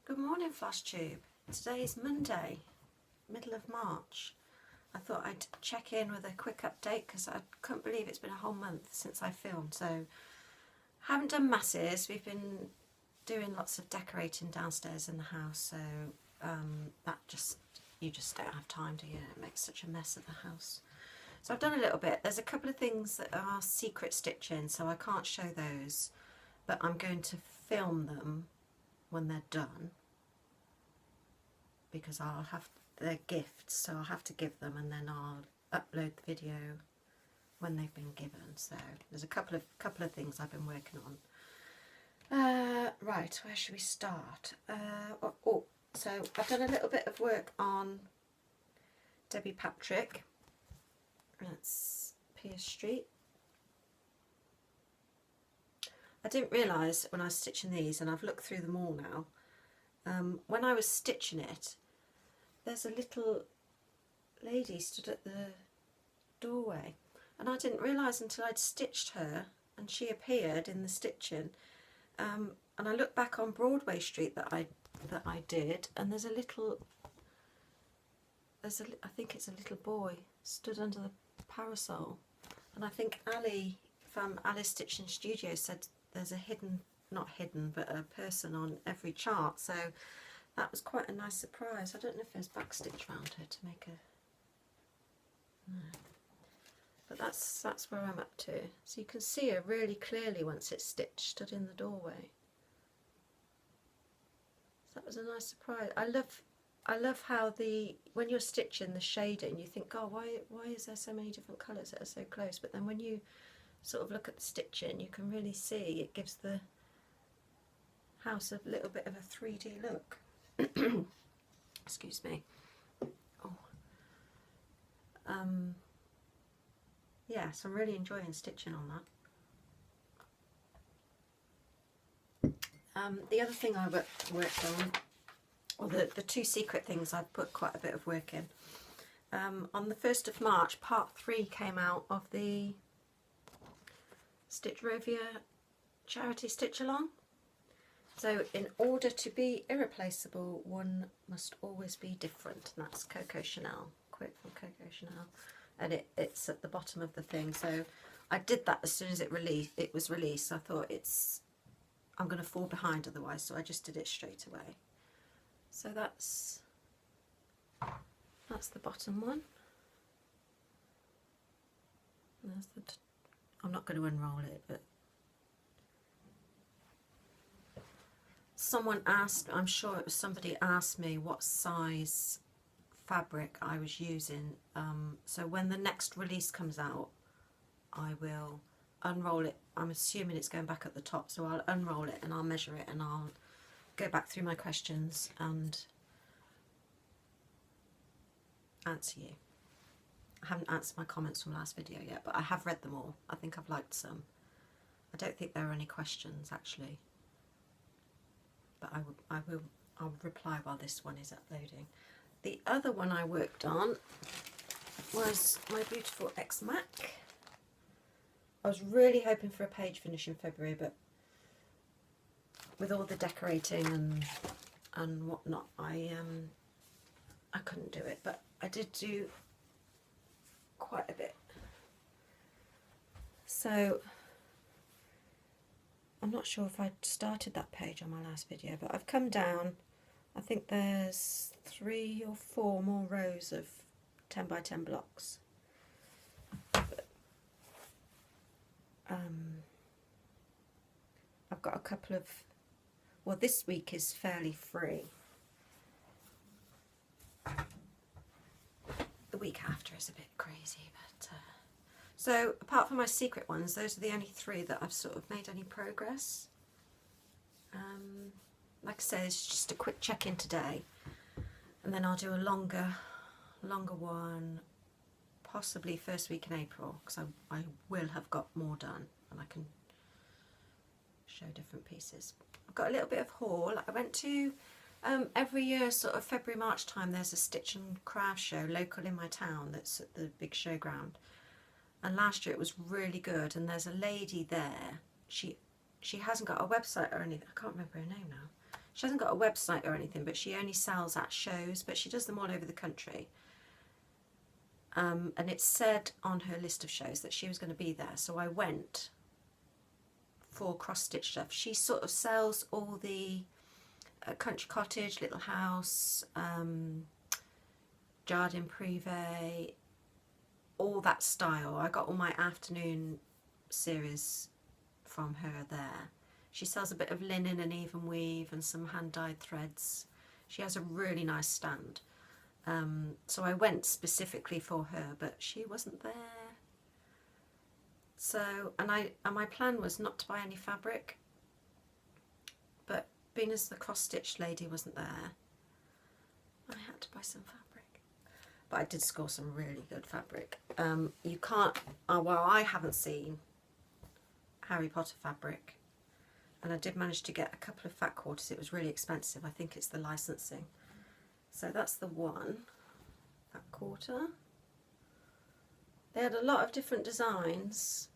Good morning, Flosstube. Today is Monday, middle of March. I thought I'd check in with a quick update because I couldn't believe it's been a whole month since I filmed. So, haven't done masses. We've been doing lots of decorating downstairs in the house. So you just don't have time, do you? It makes such a mess of the house. So I've done a little bit. There's a couple of things that are secret stitching, so I can't show those, but I'm going to film them when they're done, because they're gifts, so I'll have to give them, and then I'll upload the video when they've been given. So there's a couple of things I've been working on. Right, where should we start? So I've done a little bit of work on Debbie Patrick. That's Pierce Street. I didn't realise when I was stitching these, and I've looked through them all now, when I was stitching it, there's a little lady stood at the doorway, and I didn't realise until I'd stitched her and she appeared in the stitching, and I looked back on Broadway Street that I did, and I think it's a little boy stood under the parasol, and I think Ali from Alice Stitching Studio said there's a not hidden, but a person on every chart, so that was quite a nice surprise. I don't know if there's backstitch around her to make a... No. But that's where I'm up to. So you can see her really clearly once it's stitched, stood in the doorway. So that was a nice surprise. I love how when you're stitching the shading, you think, oh, why is there so many different colours that are so close? But then when you sort of look at the stitching, you can really see it gives the house a little bit of a 3D look. Excuse me. Oh. Yeah, so I'm really enjoying stitching on that. The other thing I worked on, or the two secret things I've put quite a bit of work in. On the 1st of March, part 3 came out of the Stitch Rovia charity stitch along. So in order to be irreplaceable, one must always be different. And that's Coco Chanel, quote from Coco Chanel, and it's at the bottom of the thing. So I did that as soon as it was released. I thought I'm going to fall behind otherwise, so I just did it straight away. So that's the bottom one. I'm not going to unroll it, but someone asked, I'm sure it was somebody asked me what size fabric I was using. So when the next release comes out, I will unroll it. I'm assuming it's going back at the top, so I'll unroll it and I'll measure it and I'll go back through my questions and answer you. I haven't answered my comments from last video yet, but I have read them all. I think I've liked some. I don't think there are any questions actually, but I'll reply while this one is uploading. The other one I worked on was my beautiful X-Mac. I was really hoping for a page finish in February, but with all the decorating and whatnot, I couldn't do it, but I did do quite a bit. So I'm not sure if I started that page on my last video, but I've come down. I think there's 3 or 4 more rows of 10 by 10 blocks. But, I've got a couple of, well, this week is fairly free. The week after is a bit crazy, but so apart from my secret ones, those are the only 3 that I've sort of made any progress. Like I say, it's just a quick check-in today, and then I'll do a longer one, possibly first week in April, because I will have got more done and I can show different pieces. I've got a little bit of haul. I went to every year, sort of February, March time, there's a stitch and craft show local in my town that's at the big showground. And last year it was really good, and there's a lady there. She hasn't got a website or anything. I can't remember her name now. She hasn't got a website or anything, but she only sells at shows, but she does them all over the country. And it said on her list of shows that she was going to be there, so I went for cross-stitch stuff. She sort of sells all the country cottage, little house, jardin privé, all that style. I got all my afternoon series from her there. She sells a bit of linen and even weave and some hand-dyed threads. She has a really nice stand. So I went specifically for her, but she wasn't there. So, and my plan was not to buy any fabric, but being as the cross-stitch lady wasn't there, I had to buy some fabric. But I did score some really good fabric. You can't, well, I haven't seen Harry Potter fabric, and I did manage to get a couple of fat quarters. It was really expensive. I think it's the licensing. So that's the one, fat quarter. They had a lot of different designs,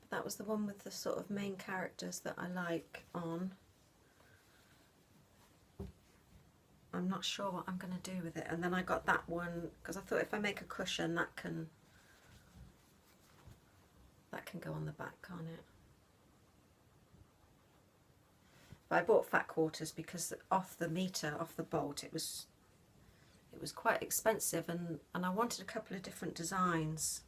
but that was the one with the sort of main characters that I like on. I'm not sure what I'm going to do with it. And then I got that one because I thought if I make a cushion, that can go on the back, can't it? But I bought fat quarters because off the meter, off the bolt, it was quite expensive, and I wanted a couple of different designs.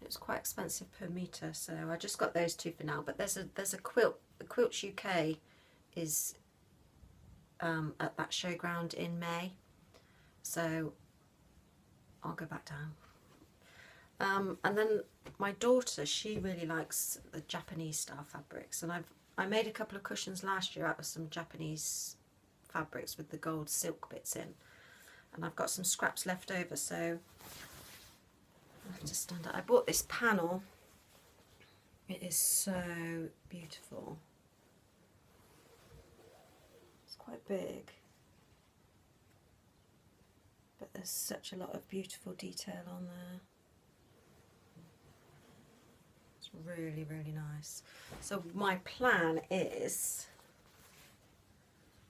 It was quite expensive per meter, so I just got those two for now. But there's a quilt. The Quilts UK is at that showground in May, so I'll go back down. And then my daughter, she really likes the Japanese style fabrics, and I made a couple of cushions last year out of some Japanese fabrics with the gold silk bits in, and I've got some scraps left over, so I have to stand up. I bought this panel. It is so beautiful. It's quite big, but there's such a lot of beautiful detail on there. It's really, really nice. So my plan is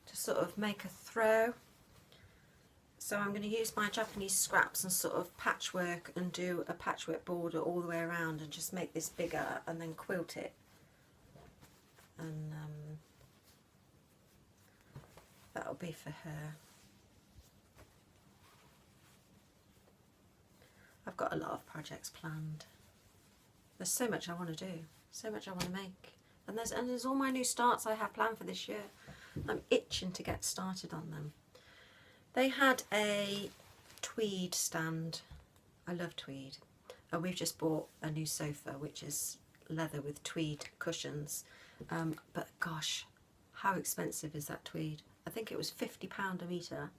to sort of make a throw. So I'm going to use my Japanese scraps and sort of patchwork and do a patchwork border all the way around and just make this bigger and then quilt it. And that'll be for her. I've got a lot of projects planned. There's so much I want to do, so much I want to make. And there's all my new starts I have planned for this year. I'm itching to get started on them. They had a tweed stand. I love tweed. And we've just bought a new sofa, which is leather with tweed cushions. But gosh, how expensive is that tweed? I think it was £50 a metre.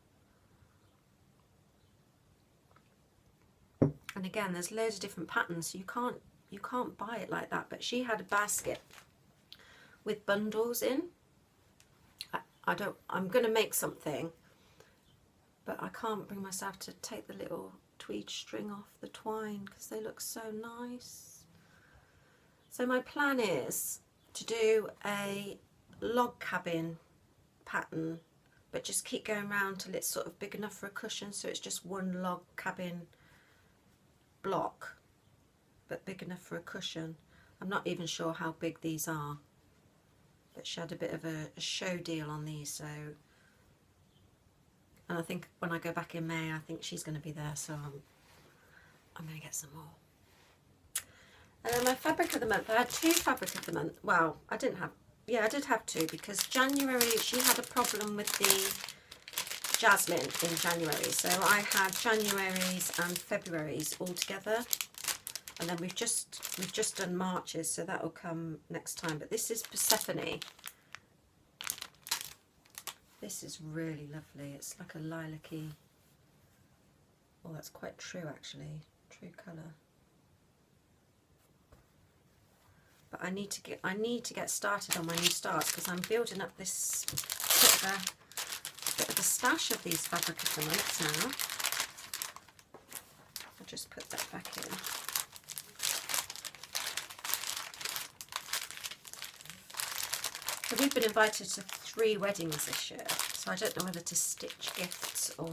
And again, there's loads of different patterns, so you can't buy it like that. But she had a basket with bundles in. I'm going to make something, but I can't bring myself to take the little tweed string off the twine because they look so nice. So my plan is to do a log cabin pattern, but just keep going around till it's sort of big enough for a cushion, so it's just one log cabin block, but big enough for a cushion. I'm not even sure how big these are, but she had a bit of a show deal on these, so, and I think when I go back in May, I think she's going to be there, so I'm going to get some more. And then my fabric of the month, I had two fabric of the month. Well, I did have two, because January, she had a problem with the jasmine in January, so I had January's and February's all together. And then we've just done March's, so that'll come next time. But this is Persephone. This is really lovely. It's like a lilac-y. Oh, that's quite true actually. True colour. But I need to get started on my new starts because I'm building up this bit of a stash of these fabric of the month now. I'll just put that back in. So we've been invited to 3 weddings this year, so I don't know whether to stitch gifts or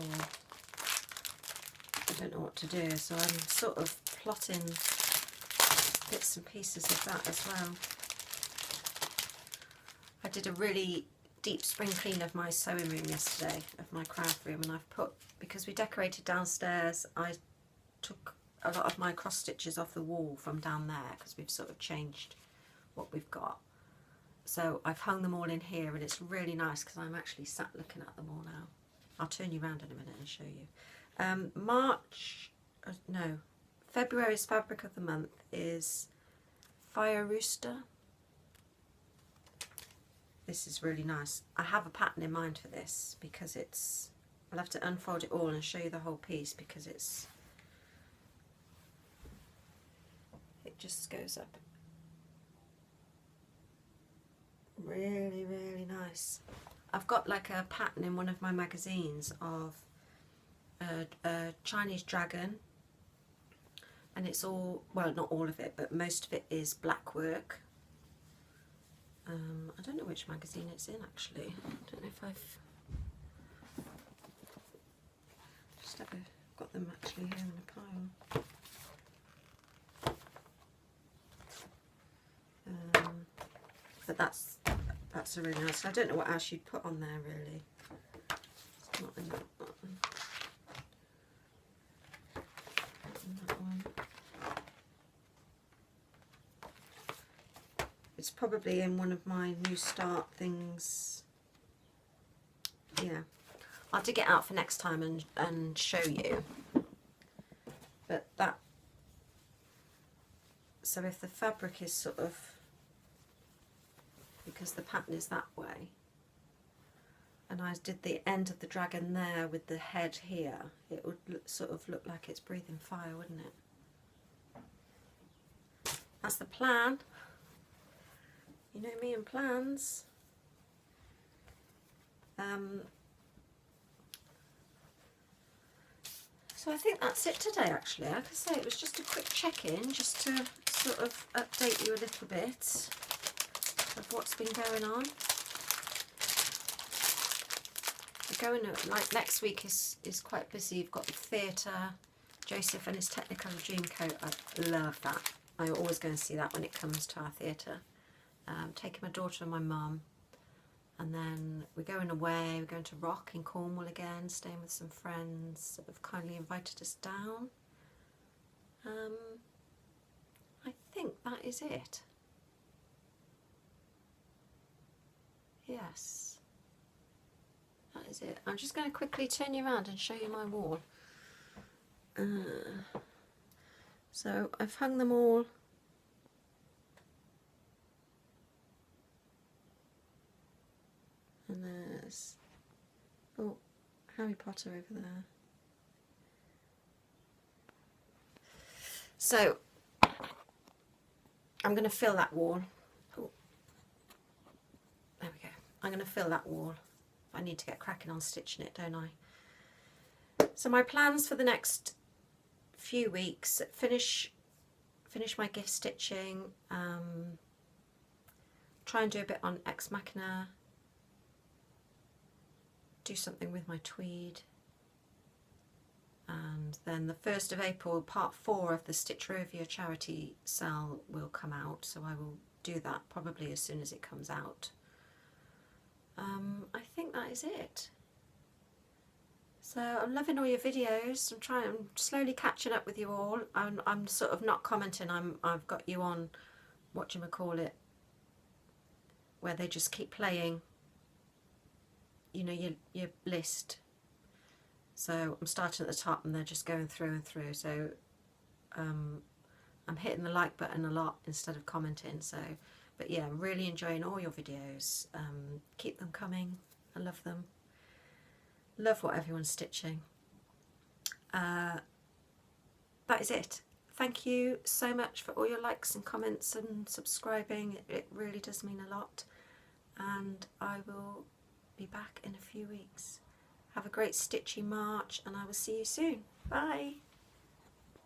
I don't know what to do, so I'm sort of plotting bits and pieces of that as well. I did a really deep spring clean of my sewing room yesterday, of my craft room, and I've put, because we decorated downstairs, I took a lot of my cross stitches off the wall from down there because we've sort of changed what we've got. So I've hung them all in here, and it's really nice because I'm actually sat looking at them all now. I'll turn you around in a minute and show you. February's fabric of the month is Fire Rooster. This is really nice. I have a pattern in mind for this because it's, I'll have to unfold it all and show you the whole piece because it just goes up really, really nice. I've got like a pattern in one of my magazines of a Chinese dragon, and it's all, well, not all of it, but most of it is black work. I don't know which magazine it's in actually. I don't know if I've just ever got them actually here in a pile. But that's a really nice. I don't know what else you'd put on there really. It's not in that one. It's probably in one of my new start things. Yeah, I'll dig it out for next time and show you. But that, so if the fabric is sort of, because the pattern is that way, and I did the end of the dragon there with the head here, it would sort of look like it's breathing fire, wouldn't it? That's the plan. You know me and plans. So I think that's it today actually. Like I say, it was just a quick check-in just to sort of update you a little bit of what's been going on. We're going, like next week is quite busy. You've got the theatre, Joseph and his Technicolor Dreamcoat. I love that. I always go and see that when it comes to our theatre. Taking my daughter and my mum, and then we're going away. We're going to Rock in Cornwall again, staying with some friends that have kindly invited us down. I think that is it. Yes, that is it. I'm just going to quickly turn you around and show you my wall. So I've hung them all. And there's, oh, Harry Potter over there. So I'm going to fill that wall. Oh, there we go. I'm going to fill that wall. I need to get cracking on stitching it, don't I? So my plans for the next few weeks: finish my gift stitching, try and do a bit on Ex Machina, do something with my tweed, and then the 1st of April part 4 of the Stitcherovia charity sale will come out, so I will do that probably as soon as it comes out. I think that is it. So I'm loving all your videos. I'm slowly catching up with you all. I'm sort of not commenting. I've got you on whatchamacallit, where they just keep playing, you know, your list. So I'm starting at the top and they're just going through and through. So I'm hitting the like button a lot instead of commenting. So, but yeah, I'm really enjoying all your videos. Keep them coming. I love them. Love what everyone's stitching. That is it. Thank you so much for all your likes and comments and subscribing. It really does mean a lot. And I will be back in a few weeks. Have a great stitchy March, and I will see you soon. Bye.